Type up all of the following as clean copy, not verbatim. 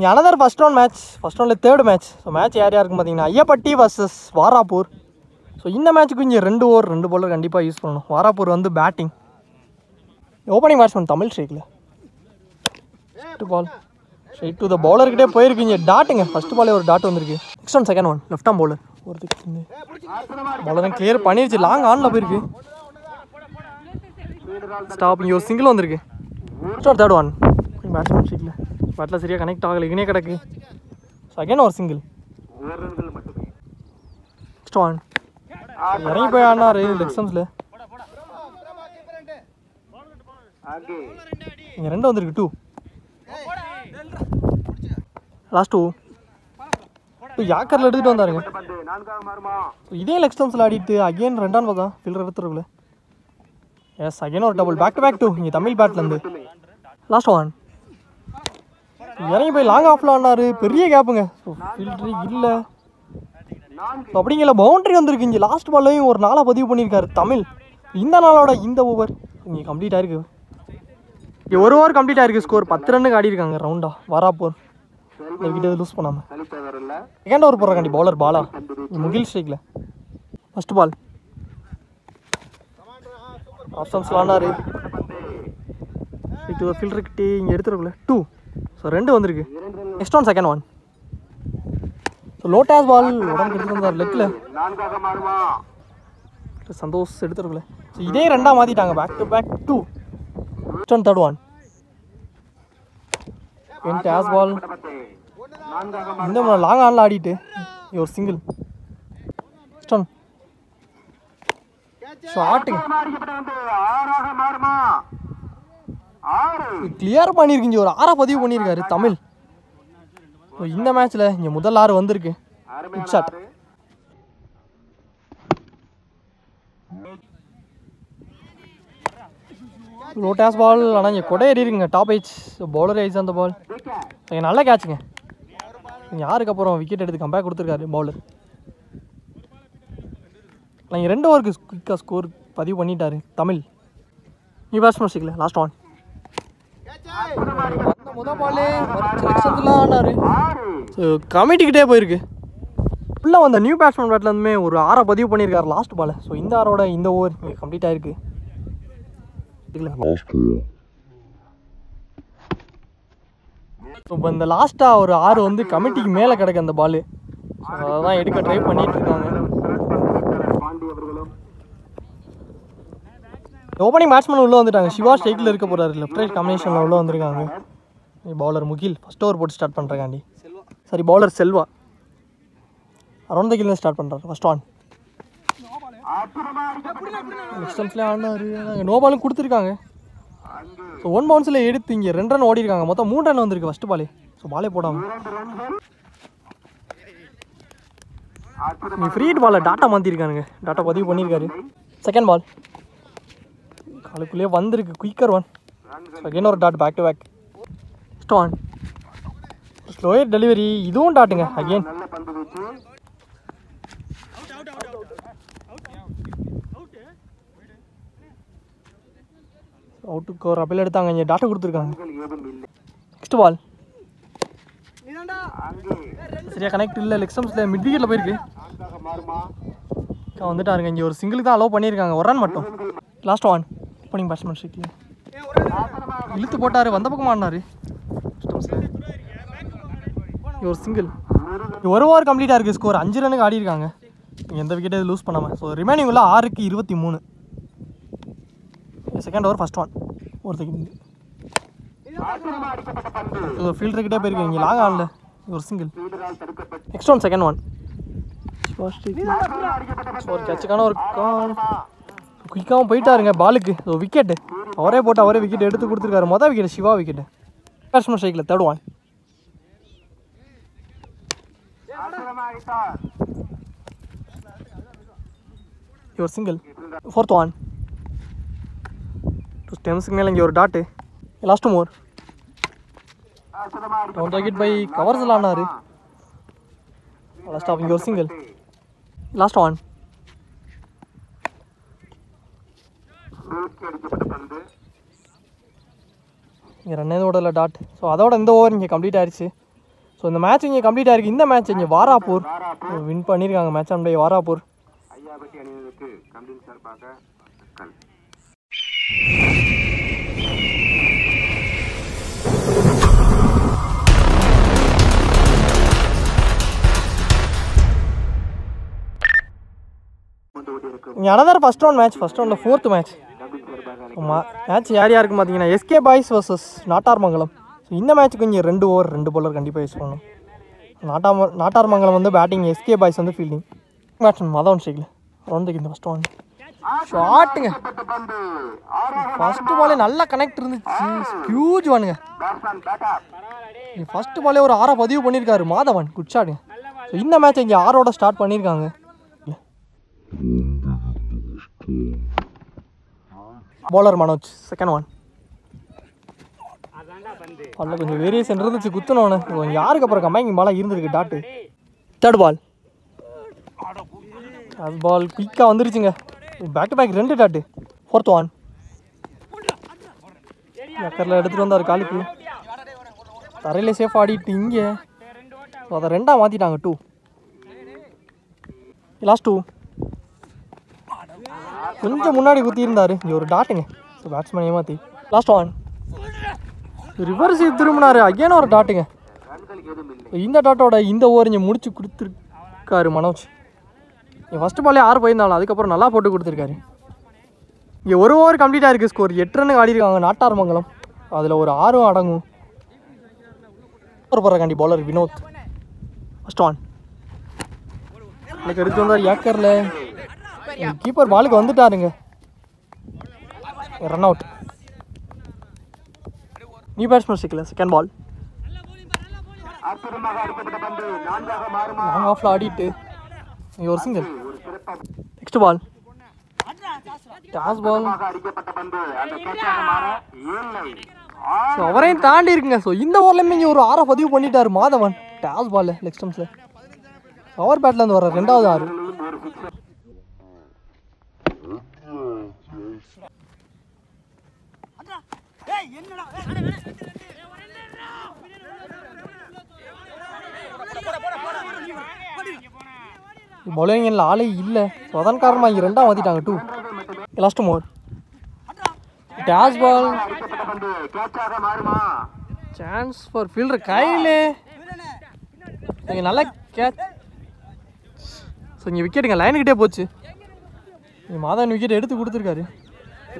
another first round match. First round third match. So match யார் யாருக்கும் பார்த்தீங்கன்னா ஐயப்பட்டி vs Varappur. So இந்த மேட்ச்சுக்கு இங்கே 2 ஓவர் 2 bowler கண்டிப்பாக யூஸ் பண்ணணும். வாராப்பூர் வந்து பேட்டிங். ஓப்பனிங் பேட்ஸ்மேன் தமிழ் ஸ்ட்ரைக்கில் first ball straight to the பவுலர்கிட்டே போயிருக்கு. இங்கே டாட்டுங்க ஃபஸ்ட்டு பாலே ஒரு டாட் வந்திருக்கு. Next one second one left arm bowler ஒருத்துக்கு பவுலரை கிளியர் பண்ணிருச்சு. லாங் ஆனில் போயிருக்கு. ஸ்டாப். இங்கே ஒரு சிங்கிள் வந்திருக்கு. நெக்ஸ்ட் ஒரு தேர்ட் ஒன் பேட்ஸ்மேன் ஸ்ட்ரைக்கில் பேட்டில் சரியாக கனெக்ட் ஆகலை. இங்கனே கிடக்கு. செகண்ட் ஒரு சிங்கிள். நெக்ஸ்ட் ஒன் இறங்கி போய் ஆனார் லெக் ஸ்டம்ப்ஸில். இங்கே 2 வந்திருக்கு. 2 லாஸ்ட் 2 யாக்கரில் எடுத்துகிட்டு வந்தாருங்க. இதே லெக் ஸ்டம்ப்ஸில் ஆடிட்டு அகெயின் 2 பார்த்தா ஃபீல்டர் எடுத்துருக்குள்ள. எஸ் அகெயின் ஒரு டபுள் பேக் டு பேக் 2 இங்கே தமிழ் பேட்லேருந்து. லாஸ்ட் ஒன் இறங்கி போய் லாங் ஆஃபில் ஆனார். பெரிய கேப்புங்க. ஸோ ஃபீல்டரு இல்லை. ஸோ அப்படிங்கிற பவுண்ட்ரி வந்திருக்கு. இங்கே லாஸ்ட் பால்லையும் ஒரு நாளாக பதிவு பண்ணியிருக்காரு தமிழ். இந்த நாளோட இந்த ஓவர் இங்கே கம்ப்ளீட் ஆயிருக்கு. இங்கே ஒரு ஓவர் கம்ப்ளீட் ஆயிருக்கு. ஸ்கோர் 10 ரன்னுக்கு ஆடிருக்காங்க ரவுண்டா வாராப்பூர். கிட்ட லூஸ் பண்ணாமல் செகண்ட் ஓவர் போடுறாண்டி பவுலர் பாலா முகில் ஸ்ட்ரைக்கில். ஃபஸ்ட் பால் ஆப்ஷன்ஸில் ஆனார். ஃபீல்டர்கிட்டே இங்கே எடுத்துருக்குள்ள 2. ஸோ 2 வந்திருக்கு. Next one second one. So லோட்டாஸ் பால் உடம்பு எடுத்துட்டு வந்தார் லெக்கில். சந்தோஷ் எடுத்துருக்குள்ள. ஸோ இதே 2 மாற்றிட்டாங்க. Back to back 2. Next one third one. Toss ball இந்த லாங் ஆனில் ஆடிட்டு ஒரு சிங்கிள். நெக்ஸ்ட் ஒன் ஷாட்டுங்க கிளியர் பண்ணியிருக்கீங்க. ஒரு 6 பதிவு பண்ணியிருக்காரு தமிழ். இந்த மேட்ச்சில் இங்கே முதல் 6 வந்திருக்கு. Good shot. லோட்டாஸ் பால் ஆனால் இங்கே கொடை ஏறி இருக்குங்க. டாப் ஏஜ் பவுலர் ஏஜ் அந்த பால் நல்ல கேட்சுங்க. யாருக்கு அப்புறம் விக்கெட் எடுத்து கம்பேக் கொடுத்துருக்காரு பவுலர். இங்கே 2 ஓவருக்கு குயிக்காக ஸ்கோர் பதிவு பண்ணிட்டாரு தமிழ். நீ பேட்ஸ்மேன் ஸ்ட்ரைக்கில் லாஸ்ட் ஒன். முதல் பாலே செலெக்ஷன்லாம் ஆனார். ஸோ கமிட்டிக்கிட்டே போயிருக்கு. ஃபுல்லாக வந்த நியூ பேட்ஸ்மேன் பேட்லேருந்துமே ஒரு 6 பதிவு பண்ணியிருக்காரு லாஸ்ட் பால். ஸோ இந்த 6ஓட இந்த ஓவர் கம்ப்ளீட் ஆகிருக்கு. இப்போ இந்த லாஸ்ட்டாக ஒரு 6 வந்து கமிட்டிக்கு மேலே கிடக்கு அந்த பால். ஸோ அதை தான் எடுக்க ட்ரை பண்ணிட்டு இருக்காங்க. ஓப்பனிங் பேட்ஸ்மேன் உள்ளே வந்துட்டாங்க. சிவா ஸ்ட்ரைக்கில் இருக்க போகிறாரு. லெஃப்ட் ரைட் காம்பினேஷனில் உள்ளே வந்திருக்காங்க. பவுலர் முகில் ஃபஸ்ட் ஓவர் போட்டு ஸ்டார்ட் பண்ணுறாண்டி. சரி பவுலர் செல்வா அரௌண்ட் த கில் ஸ்டார்ட் பண்ணுறாரு. ஃபஸ்ட் ஒன் நெக்ஸ்ட் ஆனார். நோ பாலும் கொடுத்துருக்காங்க. ஸோ 1 பவுன்ஸில் எடுத்து இங்கே 2 ரன் ஓடிருக்காங்க. மொத்தம் 3 ரன் வந்திருக்கு ஃபஸ்ட்டு பாலே. ஸோ பாலே போடாமல் நீ ஃப்ரீட் பாலை டாட்டா மாற்றிருக்கானுங்க. டாட்டா பதிவு பண்ணியிருக்காரு. செகண்ட் பால் காலுக்குள்ளேயே வந்திருக்கு. Quicker one. செகண்ட் ஒரு dot back to back. Next one slower delivery. இதுவும் டாட்டுங்க அகெயின். அவுட்டுக்கு ஒரு அப்பீல் எடுத்தாங்க. இங்கே டாட்டா கொடுத்துருக்காங்க. நெக்ஸ்ட் பால் சரியா கனெக்ட் இல்லை. லெக் ஸ்டம்ப்ஸில் மிட் விக்கெட்டில் போயிருக்கு. வந்துட்டாருங்க. இங்கே ஒரு சிங்கிளுக்கு தான் அலோவ் பண்ணியிருக்காங்க. 1 ரன் மட்டும். லாஸ்ட் ஒன் ஓப்பனிங் பேட்ஸ்மேன் ஸ்ட்ரைக்கில் இழுத்து போட்டார். வந்த பக்கம் ஆடினார். ஒரு சிங்கிள். ஒரு ஓவர் கம்ப்ளீட்டாக இருக்குது. ஸ்கோர் 5 ரன்னுக்கு ஆடிருக்காங்க. எந்த விக்கெட்டை லூஸ் பண்ணாமல். ஸோ ரிமைனிங் உள்ள 6க்கு 23. செகண்ட் ஓவர் ஃபஸ்ட் ஒன் ஒரு செகண்ட். ஃபீல்டர்கிட்டே போயிருக்கு. இங்கே லாங் ஆனில் ஒரு single. Next one second one. ஒரு கேட்சுக்கான ஒரு கால். குயிக்காகவும் போயிட்டாருங்க பாலுக்கு. ஸோ விக்கெட்டு அவரே போட்டு அவரே விக்கெட் எடுத்து கொடுத்துருக்காரு. மொதல் விக்கெட் சிவா விக்கெட்டு. பேட்ஸ்மேன் ஸ்ட்ரைக்கில் தேர்ட் ஒன். ஒரு சிங்கிள். Fourth one. 2 ஸ்டெம்ஸுக்கு மேலே இங்கே ஒரு dot. Last more down wicket by கவர்ஸில் ஆனார். லாஸ்ட் ஆஃப் இங்கே ஒரு சிங்கிள். Last one. இங்கே ரன்னே ஓடல டாட். ஸோ அதோட இந்த ஓவர் இங்கே கம்ப்ளீட் ஆயிடுச்சு. ஸோ இந்த மேட்ச் இங்கே கம்ப்ளீட் ஆயிருக்கு. இந்த மேட்ச் இங்கே வாராப்பூர் வின் பண்ணியிருக்காங்க. Match won by Varappur. இங்கே அனதர் ஃபஸ்ட் ரவுண்ட் மேட்ச். ஃபஸ்ட் ரவுண்டில் 4th மேட்ச். மேட்ச் யார் யாருக்கு பார்த்தீங்கன்னா SK boys versus Nattarmangalam. So இந்த மேட்ச்சுக்கு இங்கே 2 ஓவர் 2 bowler கண்டிப்பாக யூஸ் பண்ணணும். நாட்டார்மங்கலம் வந்து பேட்டிங், எஸ்கே பாய்ஸ் வந்து ஃபீல்டிங். பேட்ஸ்மேன் மதவன் ஸ்ட்ரைக்கில் ரவுண்டுக்கு இந்த ஃபஸ்ட் ஒன் ஷாட்டுங்க. ஃபஸ்ட்டு பாலே நல்லா கனெக்ட் இருந்துச்சு. ஹியூஜ் வானுங்க. ஃபஸ்ட்டு பாலே ஒரு 6 பதிவு பண்ணியிருக்காரு மாதவன். குட் ஷாட்டுங்க. ஸோ இந்த மேட்ச் இங்கே 6ஓட ஸ்டார்ட் பண்ணியிருக்காங்க. bowler Manoj second one. அதில் கொஞ்சம் வேரியேஷன் இருந்துச்சு குத்துனோன்னு. யாருக்கு அப்புறம் கம்பைனிங் பாலாக இருந்திருக்கு டாட்டு. தேர்ட் பால். அது பால் குயிக்காக வந்துருச்சுங்க. Back to back 2 dot. 4th one. மக்கரில் எடுத்துகிட்டு வந்தார் காலுக்கு. தரையிலே சேஃப் ஆடிட்டு இங்கே அதை 2ஆக மாற்றிட்டாங்க. 2 லாஸ்ட் 2. கொஞ்சம் முன்னாடி குத்தியிருந்தார். இங்கே ஒரு டாட்டுங்க. ஸோ பேட்ஸ்மேன் ஏமாற்றி லாஸ்ட் ஒன். ரிவர்ஸ் திரும்பினாரு. அகேன் ஒரு டாட்டுங்க. இந்த டாட்டோட இந்த ஓவர் இங்கே முடிச்சு கொடுத்துருக்காரு மனோஜ். ஃபஸ்ட்டு பாலே 6 போயிருந்தாலும் அதுக்கப்புறம் நல்லா போட்டு கொடுத்துருக்காரு. இங்கே 1 ஓவர் கம்ப்ளீட்டாக இருக்குது. ஸ்கோர் 8 ரன் ஆடிருக்காங்க நாட்டார்மங்கலம். அதில் ஒரு 6 அடங்கும். போடுறக்காண்டி பவுலர் வினோத். First one. எனக்கு எடுத்து வந்தார் ஏக்கரில். கீப்பர் பாலுக்கு வந்துட்டாருங்க. Run out. நியூ பேட்ஸ்மேன் ஸ்ட்ரைக்கில் செகண்ட் பால். லாங் ஆஃபில் ஆடிட்டு இங்கே ஒரு single. Next ball toss ball. So அவரையும் தாண்டி இருக்குங்க. ஸோ இந்த ஓவர்லேயுமே இங்கே ஒரு 6 பதிவு பண்ணிட்டார் மாதவன். டாஸ் பால் லெக் ஸ்டம்ப்ஸில் அவர் பேட்லேருந்து வர 2வது 6. பவுலிங்கில் ஆளே இல்லை. ஸோ அதன் காரணமாக இங்கே 2ஆக மாற்றிட்டாங்க. 2 last more. Toss ball. Chance for fielder கையிலே. இங்கே நல்லா கேட்ச். ஸோ இங்கே விக்கெட்டுங்க லைனுக்கிட்டே போச்சு. இங்கே மாதவன் விக்கெட் எடுத்து கொடுத்துருக்காரு.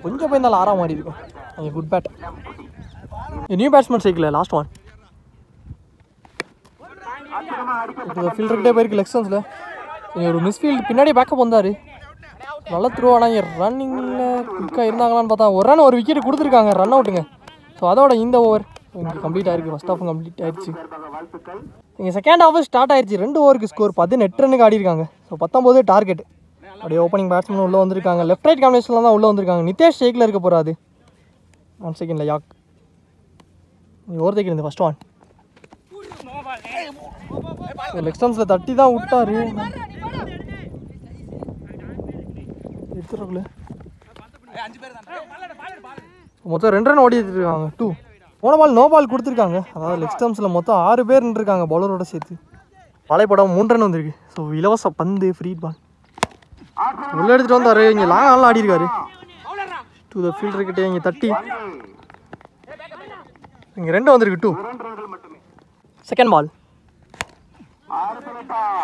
கொஞ்சம் போயிருந்தாலும் 6ஆக மாறி இருக்கும். இங்கே குட் பேட். நியூ பேட்ஸ்மேன் ஸ்ட்ரைக்கில் லாஸ்ட் ஒன். ஃபீல்டர்கிட்டே போயிருக்கு லெக் ஸ்டம்ப்ஸில். இங்கே ஒரு மிஸ்ஃபீல்டு பின்னாடி பேக்கப் வந்தார். நல்லா த்ரோ. ஆனால் இங்கே ரன்னிங்கில் குயிக்காக இருந்தாங்களான்னு பார்த்தா ஒரு ரன் ஒரு விக்கெட் கொடுத்துருக்காங்க. ரன் அவுட்டுங்க. ஸோ அதோட இந்த ஓவர் இங்கே கம்ப்ளீட் ஆயிருக்கு. ஃபஸ்ட் ஹாஃப் கம்ப்ளீட் ஆயிடுச்சு. இங்கே செகண்ட் ஹாஃப் ஸ்டார்ட் ஆயிடுச்சு. 2 ஓவருக்கு ஸ்கோர் 18 ரன்னுக்கு ஆடிருக்காங்க. So 19 target. அப்படியே ஓப்பனிங் பேட்ஸ்மேன் உள்ளே வந்திருக்காங்க. லெஃப்ட் ரைட் காம்பினேஷனில் தான் உள்ளே வந்திருக்காங்க. நிதேஷ் ஸ்ட்ரைக்கில் இருக்க போகிறாரு. 1 செகண்டில் யாக் ஓவர் தைக்கிறது. First one. லெக் ஸ்டம்ப்ஸில் தட்டி தான் விட்டாரு. எடுத்துருக்குள்ள மொத்தம் 2 ரன் ஓடிட்டுருக்காங்க. 2 போன பால் நோ பால் கொடுத்துருக்காங்க. அதாவது லெக் ஸ்டம்ப்ஸில் மொத்தம் 6 பேர் நின்றுருக்காங்க பவுலரோட சேர்த்து. பாலைப்படம் 3 ரன் வந்திருக்கு. ஸோ இலவச பந்து ஃப்ரீ பால் உள்ளே எடுத்துகிட்டு வந்தார். இங்கே லாங் ஆல்லாம் ஆடிருக்காரு. டு த ஃபீல்டர்கிட்டே இங்கே தட்டி இங்கே 2 வந்திருக்கு. 2 செகண்ட் பால்.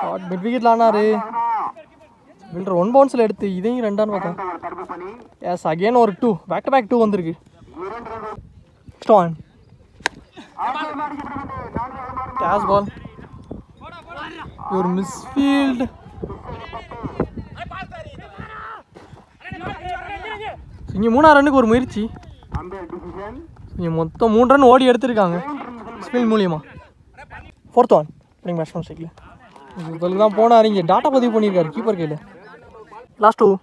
ஷார்ட் மிட் விக்கெட்டில் ஆனார். ஃபீல்டர் 1 பவுன்ஸில் எடுத்து இதையும் 2ஆன்னு பார்த்தேன். எஸ் அகேன் ஒரு 2 பேக் டு பேக் 2 வந்திருக்கு. Next one. Toss ball. ஒரு மிஸ்ஃபீல்டு. இங்கே 3ஆம் ரன்னுக்கு ஒரு முயற்சி. இங்கே மொத்தம் 3 ரன் ஓடி எடுத்திருக்காங்க ஸ்பில் மூலியமாக. 4th one. அப்படிங்க பேட்ஸ்மேன் ஸ்ட்ரைக்கில் இதுக்கு தான் போனார். இங்கே டாட்டா பதிவு பண்ணியிருக்காரு கீப்பர் கையில். லாஸ்ட் 2.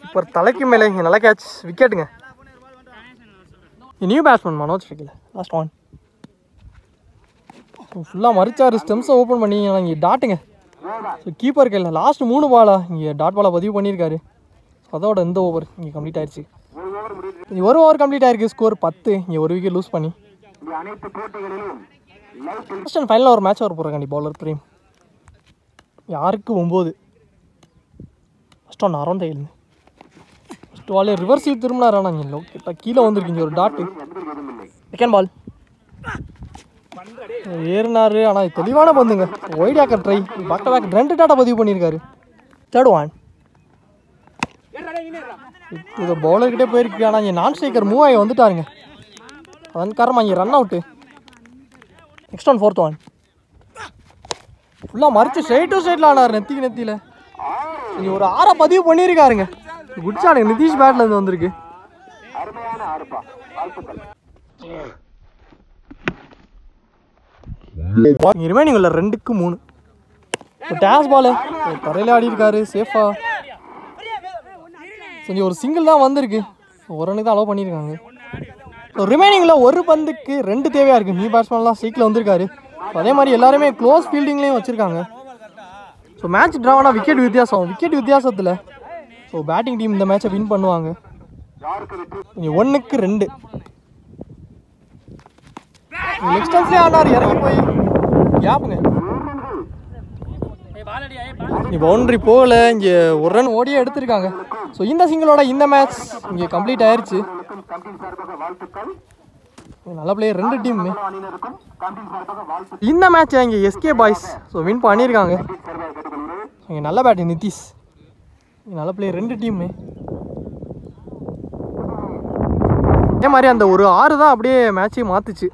கீப்பர் தலைக்கு மேலே இங்கே நல்லா கேட்ச் விக்கெட்டுங்க. நியூ பேட்ஸ்மேன் மனோஜ் ஸ்ட்ரைக்கில் லாஸ்ட் ஒன். ஃபுல்லாக மறிச்சார். ஸ்டெம்ஸை ஓப்பன் பண்ணி இங்கே டாட்டுங்க. ஸோ கீப்பர் கையில் லாஸ்ட் 3 பாலாக இங்கே டாட் பாலாக பதிவு பண்ணியிருக்காரு. அதோட இந்த ஓவர் இங்கே கம்ப்ளீட் ஆயிடுச்சு. 1 ஓவர் கம்ப்ளீட் ஆயிருக்கு. ஸ்கோர் 10. இங்கே ஒரு விக்கெட் லூஸ் பண்ணி ஃபர்ஸ்ட் அண்ட் ஃபைனலாக ஒரு மேட்ச் வர போகிறாங்க பவுலர் பிரேம். யாருக்கு 9 ஃபஸ்ட் ஒன் அறந்த எழுந்து ஃபஸ்ட் பால் ரிவர்ஸில் திரும்பினாரானா நீங்கள் கிட்ட கீழே வந்துருக்கீங்க ஒரு டாட்டு. செகண்ட் பால் ஏறினாரு, ஆனால் தெளிவான பந்துங்க. ஒயிட் ஆக்கர் ட்ரை, பேக் டு பேக் 2 டாட்டா பதிவு பண்ணியிருக்காரு. தேர்ட் ஒன் இது பவுலர்கிட்டே போயிருக்கு, ஆனால் இங்கே நான் ஸ்ட்ரைக்கர் மூவ் ஆகி வந்துட்டாருங்க. அதன் காரணமாக இங்கே run out. Next one fourth one ஃபுல்லாக மறிச்சு ஸ்ட்ரைட் டு ஸ்ட்ரைட்டில் ஆனார் நெத்தியில். இங்கே ஒரு 6 பதிவு பண்ணியிருக்காருங்க. குட் ஷாட் நிதிஷ் பேட்லேருந்து வந்திருக்கு. ரிமைனிங் இல்லை 2க்கு 3. டேஸ் பாலு தரையில் ஆடி இருக்காரு சேஃபாக. கொஞ்சம் ஒரு சிங்கிள் தான் வந்திருக்கு, ஒரு ரனுக்கு தான் அலோவ் பண்ணியிருக்காங்க. ஸோ ரிமைனிங்கில் ஒரு பந்துக்கு 2 தேவையாக இருக்குது. நியூ பேட்ஸ்மேன்லாம் ஸ்ட்ரைக்கில் வந்திருக்காரு. அதே மாதிரி எல்லாருமே க்ளோஸ் ஃபீல்டிங்லேயும் வச்சுருக்காங்க. ஸோ மேட்ச் ட்ராவானா விக்கெட் வித்தியாசத்தில் ஸோ பேட்டிங் டீம் இந்த மேட்சை வின் பண்ணுவாங்க. 1க்கு 2 நெக்ஸ்ட் டைம்ஸ்லேயே ஆனார் இறங்கி போய் கேப்புங்க. பவுண்டரி போகலை, இங்கே ஒரு ரன் ஓடியே எடுத்திருக்காங்க. ஸோ இந்த சிங்கிளோட இந்த மேட்ச் இங்கே கம்ப்ளீட் ஆயிடுச்சு. நல்ல பிளேயர் 2 டீமுமே. இந்த மேட்ச் இங்கே எஸ்கே பாய்ஸ் ஸோ வின் பண்ணியிருக்காங்க. இங்கே நல்ல பேட்டு நிதிஷ், நல்ல பிளேயர் 2 டீமுமே. அதே மாதிரி அந்த ஒரு 6 தான் அப்படியே மேட்சையும் மாற்றுச்சு.